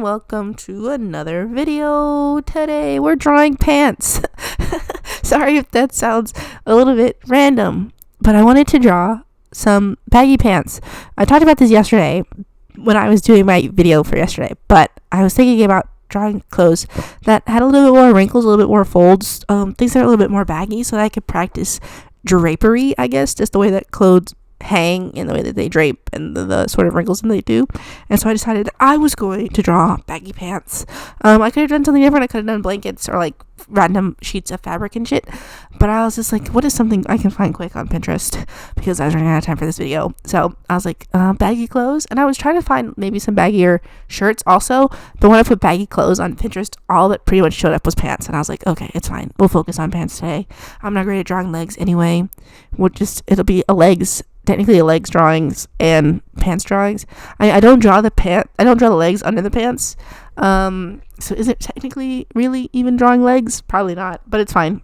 welcome to another video. Today we're drawing pants. Sorry if that sounds a little bit random, but I wanted to draw some baggy pants. I talked about this yesterday when I was doing my video for yesterday, but I was thinking about drawing clothes that had a little bit more wrinkles, a little bit more folds, things that are a little bit more baggy, so that I could practice drapery, I guess, just the way that clothes hang and the way that they drape and the sort of wrinkles that they do. And so I decided that I was going to draw baggy pants. I could have done something different. I could have done blankets or like random sheets of fabric and shit, but I was just like, what is something I can find quick on Pinterest, because I was running out of time for this video. So I was like, baggy clothes, and I was trying to find maybe some baggier shirts also, but when I put baggy clothes on Pinterest, all that pretty much showed up was pants, and I was like, okay, it's fine, we'll focus on pants today. I'm not great at drawing legs anyway. It'll be technically a legs drawings and pants drawings. I don't draw the legs under the pants. So is it technically really even drawing legs? Probably not, but it's fine.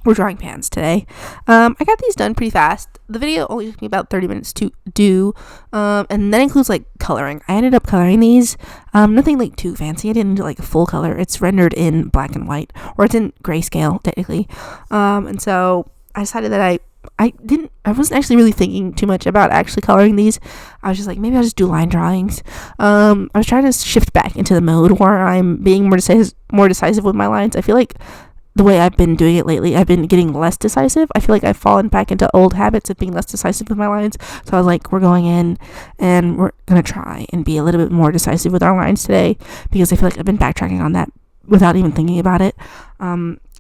We're drawing pants today. I got these done pretty fast. The video only took me about 30 minutes to do, and that includes like coloring. I ended up coloring these, nothing like too fancy. I didn't do like a full color. It's rendered in black and white, or it's in grayscale technically. And so I decided that I wasn't actually really thinking too much about actually coloring these. I was just like, maybe I'll just do line drawings. I was trying to shift back into the mode where I'm being more decisive with my lines. I feel like the way I've been doing it lately, I've been getting less decisive. I feel like I've fallen back into old habits of being less decisive with my lines. So I was like, we're going in and we're going to try and be a little bit more decisive with our lines today, because I feel like I've been backtracking on that without even thinking about it.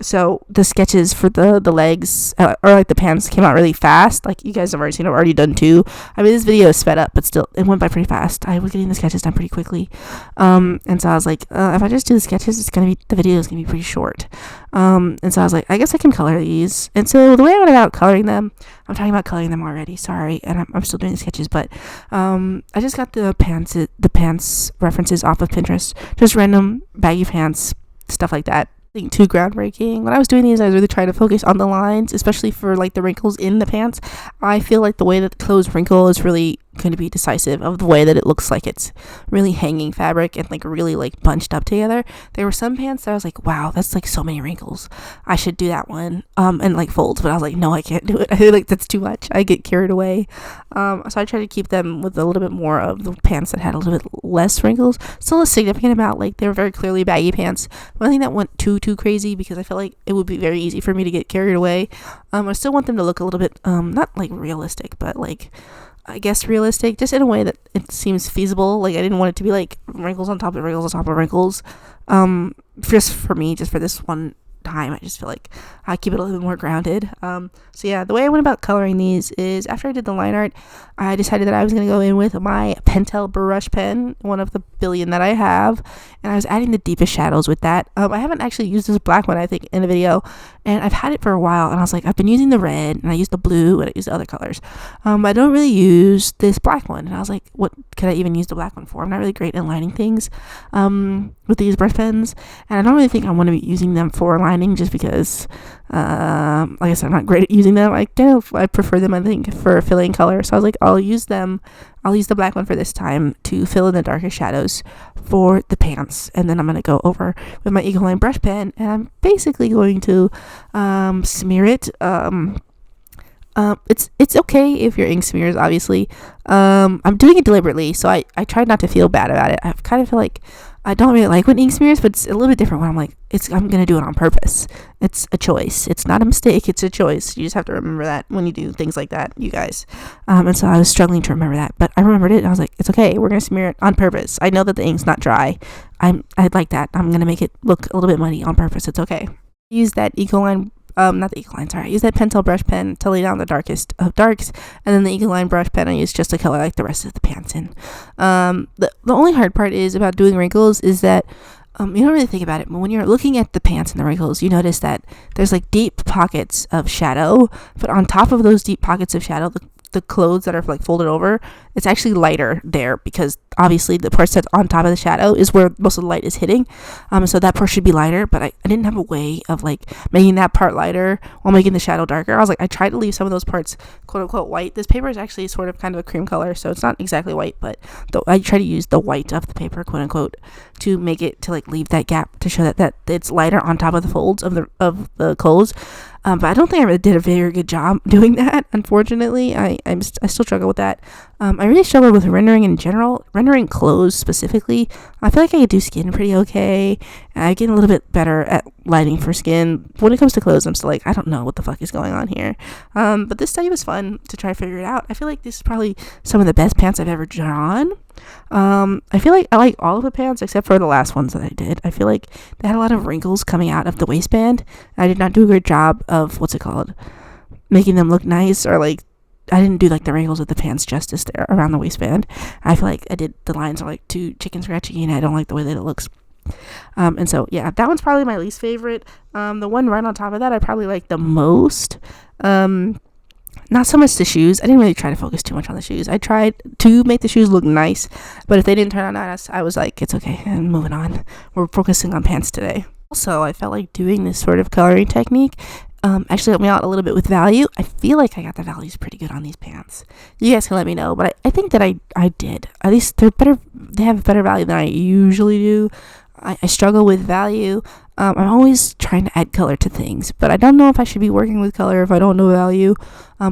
So the sketches for the legs or like the pants came out really fast. Like you guys have already seen, I've already done 2. I mean, this video is sped up, but still it went by pretty fast. I was getting the sketches done pretty quickly. And so I was like, if I just do the sketches, the video is gonna be pretty short. And so I was like, I guess I can color these. And so the way I went about coloring them, I'm talking about coloring them already, sorry, and I'm still doing the sketches, but I just got the pants references off of Pinterest, just random baggy pants, stuff like that. Nothing too groundbreaking. When I was doing these, I was really trying to focus on the lines, especially for like the wrinkles in the pants. I feel like the way that the clothes wrinkle is really going to be decisive of the way that it looks like it's really hanging fabric and like really like bunched up together. There were some pants that I was like, wow, that's like so many wrinkles, I should do that one, and like folds, but I was like, no, I can't do it. I feel like that's too much. I get carried away. So I tried to keep them with a little bit more of the pants that had a little bit less wrinkles. Still a significant amount. Like they were very clearly baggy pants. One thing that went too crazy, because I felt like it would be very easy for me to get carried away. I still want them to look a little bit not like realistic, but like I guess realistic, just in a way that it seems feasible. Like I didn't want it to be like wrinkles on top of wrinkles on top of wrinkles. Just for me, just for this one time, I just feel like I keep it a little bit more grounded. So yeah, the way I went about coloring these is, after I did the line art, I decided that I was going to go in with my Pentel brush pen, one of the billion that I have, and I was adding the deepest shadows with that. I haven't actually used this black one, I think, in a video, and I've had it for a while, and I was like, I've been using the red, and I used the blue, and I used the other colors. I don't really use this black one, and I was like, what could I even use the black one for? I'm not really great at lining things with these brush pens, and I don't really think I want to be using them for lining, just because like I said, I'm not great at using them. I prefer them, I think, for filling color. So I was like, I'll use the black one for this time to fill in the darkest shadows for the pants, and then I'm going to go over with my Eagle Line brush pen, and I'm basically going to smear it. It's okay if your ink smears, obviously. I'm doing it deliberately, so I try not to feel bad about it. I kind of feel like I don't really like when ink smears, but it's a little bit different when I'm like, I'm gonna do it on purpose. It's a choice. It's not a mistake. It's a choice. You just have to remember that when you do things like that, you guys. And so I was struggling to remember that, but I remembered it, and I was like, it's okay. We're gonna smear it on purpose. I know that the ink's not dry. I like that. I'm gonna make it look a little bit muddy on purpose. It's okay. Use that Eagle Line. Not the Eagle Line, sorry. I use that Pentel brush pen to lay down the darkest of darks, and then the Eagle Line brush pen I use just to color like the rest of the pants in. The only hard part is about doing wrinkles is that you don't really think about it, but when you're looking at the pants and the wrinkles, you notice that there's like deep pockets of shadow, but on top of those deep pockets of shadow, the clothes that are like folded over, it's actually lighter there because obviously the part that's on top of the shadow is where most of the light is hitting, so that part should be lighter, but I didn't have a way of like making that part lighter while making the shadow darker. I was like, I tried to leave some of those parts quote unquote white. This paper is actually sort of kind of a cream color, so it's not exactly white, but I try to use the white of the paper quote unquote to make it, to like leave that gap to show that it's lighter on top of the folds of the clothes. But I don't think I really did a very good job doing that, unfortunately. I still struggle with that. I really struggled with rendering in general, rendering clothes specifically. I feel like I could do skin pretty okay. I get a little bit better at lighting for skin. When it comes to clothes, I'm still like, I don't know what the fuck is going on here. But this study was fun to try to figure it out. I feel like this is probably some of the best pants I've ever drawn. I feel like I like all of the pants except for the last ones that I did. I feel like they had a lot of wrinkles coming out of the waistband. I did not do a good job of making them look nice, or like I didn't do like the wrinkles of the pants justice there around the waistband. I feel like the lines are like too chicken scratchy, and I don't like the way that it looks. And so yeah, that one's probably my least favorite. The one right on top of that I probably like the most. Not so much the shoes. I didn't really try to focus too much on the shoes. I tried to make the shoes look nice, but if they didn't turn out nice, I was like, it's okay, and moving on. We're focusing on pants today. Also, I felt like doing this sort of coloring technique actually helped me out a little bit with value. I feel like I got the values pretty good on these pants. You guys can let me know, but I think that I did. At least they have better value than I usually do. I struggle with value. I'm always trying to add color to things, but I don't know if I should be working with color if I don't know value.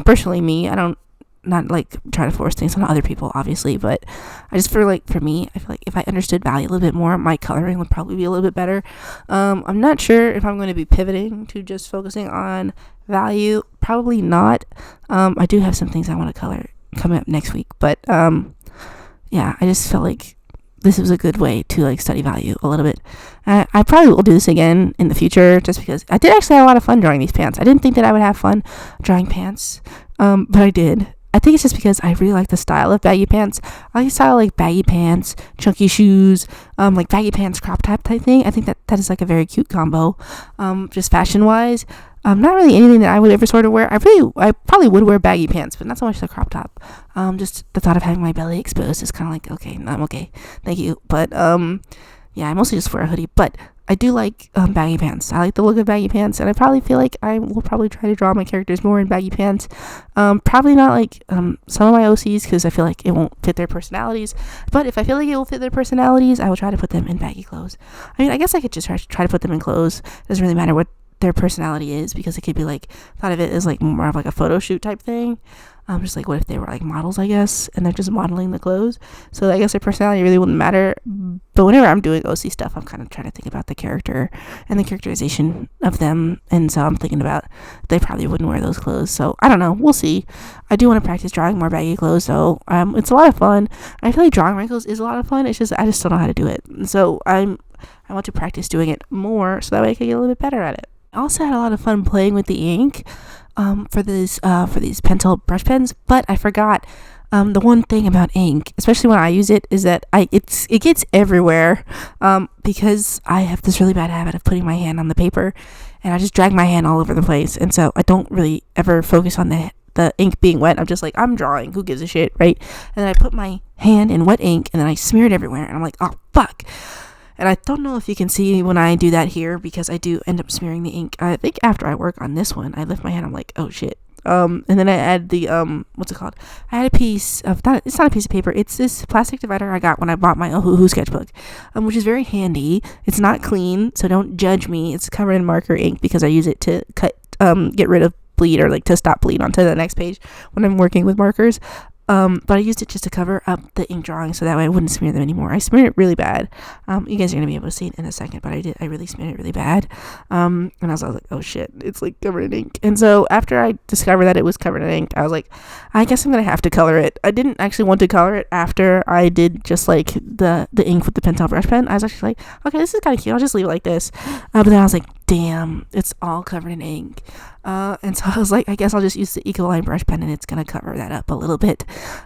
Personally, me, I don't not like try to force things on other people, obviously, but I just feel like for me, I feel like if I understood value a little bit more, my coloring would probably be a little bit better. I'm not sure if I'm going to be pivoting to just focusing on value. Probably not. I do have some things I want to color coming up next week, but yeah, I just felt like this was a good way to like study value a little bit. I probably will do this again in the future, just because I did actually have a lot of fun drawing these pants. I didn't think that I would have fun drawing pants, but I did. I think it's just because I really like the style of baggy pants. I like the style like baggy pants, chunky shoes, like baggy pants crop top type thing. I think that is like a very cute combo, just fashion wise. Not really anything that I would ever sort of wear. I probably would wear baggy pants, but not so much the crop top. Just the thought of having my belly exposed is kind of like, okay, I'm okay, thank you. But yeah, I mostly just wear a hoodie, but I do like baggy pants. I like the look of baggy pants, and I probably feel like I will probably try to draw my characters more in baggy pants. Probably not like some of my OCs, because I feel like it won't fit their personalities. But if I feel like it will fit their personalities, I will try to put them in baggy clothes. I mean, I guess I could just try to put them in clothes. It doesn't really matter what their personality is, because it could be like, thought of it as like more of like a photo shoot type thing. Just like, what if they were like models, I guess, and they're just modeling the clothes, so I guess their personality really wouldn't matter. But whenever I'm doing OC stuff, I'm kind of trying to think about the character and the characterization of them, and so I'm thinking about they probably wouldn't wear those clothes. So I don't know, we'll see. I do want to practice drawing more baggy clothes, so it's a lot of fun. I feel like drawing wrinkles is a lot of fun. It's just I just don't know how to do it, so I want to practice doing it more, so that way I can get a little bit better at it. I also had a lot of fun playing with the ink for these pencil brush pens, but I forgot the one thing about ink, especially when I use it, is that it gets everywhere, because I have this really bad habit of putting my hand on the paper, and I just drag my hand all over the place, and so I don't really ever focus on the ink being wet. I'm just like, I'm drawing, who gives a shit, right? And then I put my hand in wet ink, and then I smear it everywhere, and I'm like, oh fuck. And I don't know if you can see when I do that here, because I do end up smearing the ink. I think after I work on this one, I lift my hand, I'm like, oh shit. And then I add the, what's it called? I had a piece of, it's not a piece of paper, it's this plastic divider I got when I bought my Ohuhu sketchbook, which is very handy. It's not clean, so don't judge me. It's covered in marker ink because I use it to get rid of bleed, or like to stop bleed onto the next page when I'm working with markers. But I used it just to cover up the ink drawing, so that way I wouldn't smear them anymore. I smeared it really bad. You guys are going to be able to see it in a second, but I really smeared it really bad. And I was like, oh shit, it's like covered in ink. And so after I discovered that it was covered in ink, I was like, I guess I'm going to have to color it. I didn't actually want to color it after I did just like the ink with the pencil brush pen. I was actually like, okay, this is kind of cute. I'll just leave it like this. But then I was like, damn, it's all covered in ink. And so I was like, I guess I'll just use the Ecoline brush pen and it's gonna cover that up a little bit,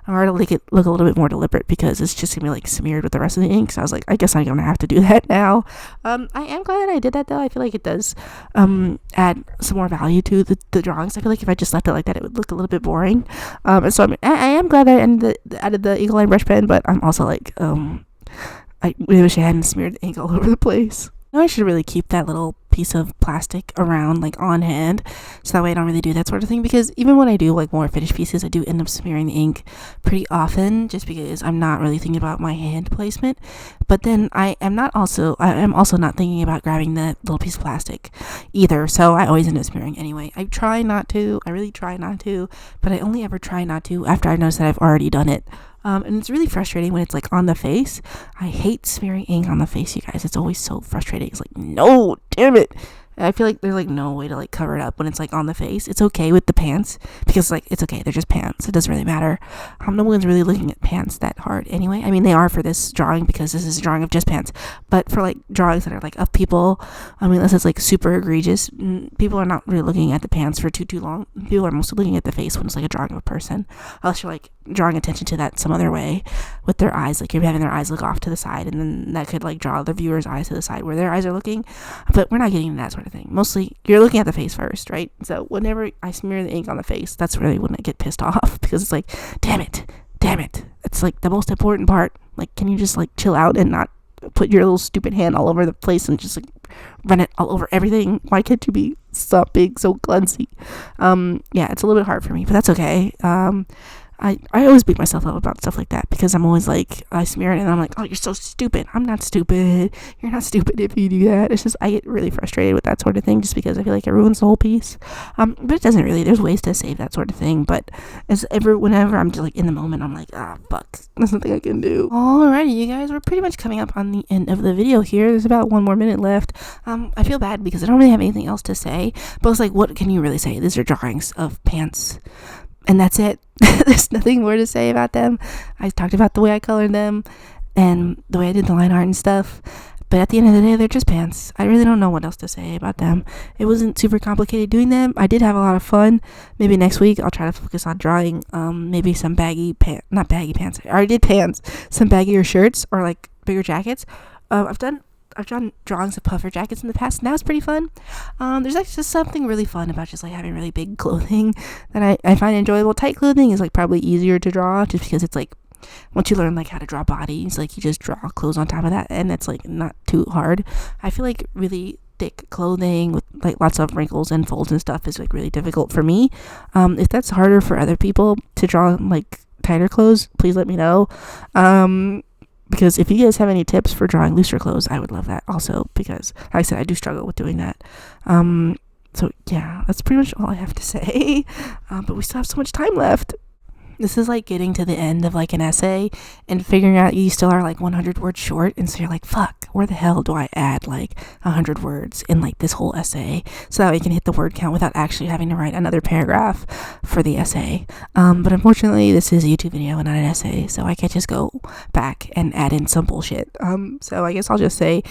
or to make it look a little bit more deliberate, because it's just gonna be like smeared with the rest of the ink. So I was like, I guess I'm gonna have to do that now. I am glad I did that though. I feel like it does add some more value to the drawings. I feel like if I just left it like that, it would look a little bit boring. And so I am glad I added the Ecoline brush pen, but I'm also like, I really wish I hadn't smeared the ink all over the place. I should really keep that little piece of plastic around, like, on hand, so that way I don't really do that sort of thing, because even when I do like more finished pieces, I do end up smearing the ink pretty often, just because I'm not really thinking about my hand placement. But then I am also not thinking about grabbing the little piece of plastic either, so I always end up smearing anyway. I really try not to, but I only ever try not to after I notice that I've already done it. And it's really frustrating when it's like on the face. I hate smearing ink on the face, you guys. It's always so frustrating. It's like, no, damn it. I feel like there's like no way to like cover it up when it's like on the face. It's okay with the pants, because like it's okay, they're just pants, it doesn't really matter. No one's really looking at pants that hard anyway. I mean, they are for this drawing, because this is a drawing of just pants, but for like drawings that are like of people, I mean, unless it's like super egregious, people are not really looking at the pants for too long. People are mostly looking at the face when it's like a drawing of a person, unless you're like drawing attention to that some other way with their eyes, like you're having their eyes look off to the side, and then that could like draw the viewer's eyes to the side where their eyes are looking. But we're not getting that sort of thing. Mostly you're looking at the face first, right? So whenever I smear the ink on the face, that's really when I get pissed off, because it's like, damn it, it's like the most important part. Like, can you just like chill out and not put your little stupid hand all over the place and just like run it all over everything? Why can't you be so big, so clumsy? Yeah, it's a little bit hard for me, but that's okay. I always beat myself up about stuff like that, because I'm always like, I smear it and I'm like, oh, you're so stupid. I'm not stupid. You're not stupid if you do that. It's just, I get really frustrated with that sort of thing, just because I feel like it ruins the whole piece. But it doesn't really. There's ways to save that sort of thing, but whenever I'm just like in the moment, I'm like, fuck, there's nothing I can do. Alrighty, you guys, we're pretty much coming up on the end of the video here. There's about 1 more minute left. I feel bad because I don't really have anything else to say, but it's like, what can you really say? These are drawings of pants, and that's it. There's nothing more to say about them. I talked about the way I colored them and the way I did the line art and stuff, but at the end of the day, they're just pants. I really don't know what else to say about them. It wasn't super complicated doing them. I did have a lot of fun. Maybe next week I'll try to focus on drawing maybe some not baggy pants. I already did pants. Some baggier shirts or like bigger jackets. I've drawn drawings of puffer jackets in the past, and that was pretty fun. There's like just something really fun about just like having really big clothing that I find enjoyable. Tight clothing is like probably easier to draw, just because it's like, once you learn like how to draw bodies, like you just draw clothes on top of that, and it's like not too hard. I feel like really thick clothing with like lots of wrinkles and folds and stuff is like really difficult for me. If that's harder for other people to draw like tighter clothes, please let me know. Because if you guys have any tips for drawing looser clothes, I would love that also, because like I said, I do struggle with doing that. So yeah, that's pretty much all I have to say. But we still have so much time left. This is like getting to the end of like an essay and figuring out you still are like 100 words short, and so you're like, fuck, where the hell do I add like 100 words in like this whole essay, so that we can hit the word count without actually having to write another paragraph for the essay. But unfortunately, this is a YouTube video and not an essay, so I can't just go back and add in some bullshit. So I guess I'll just say,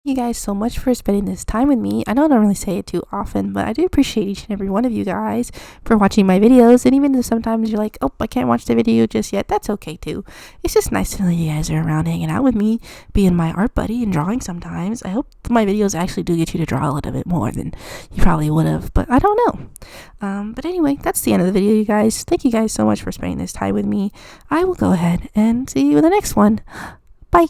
you guys so much for spending this time with me. I know I don't really say it too often, but I do appreciate each and every one of you guys for watching my videos. And even if sometimes you're like, oh, I can't watch the video just yet, that's okay too. It's just nice to know you guys are around hanging out with me, being my art buddy and drawing sometimes. I hope my videos actually do get you to draw a little bit more than you probably would have, but I don't know. But anyway, that's the end of the video, you guys. Thank you guys so much for spending this time with me. I will go ahead and see you in the next one. Bye.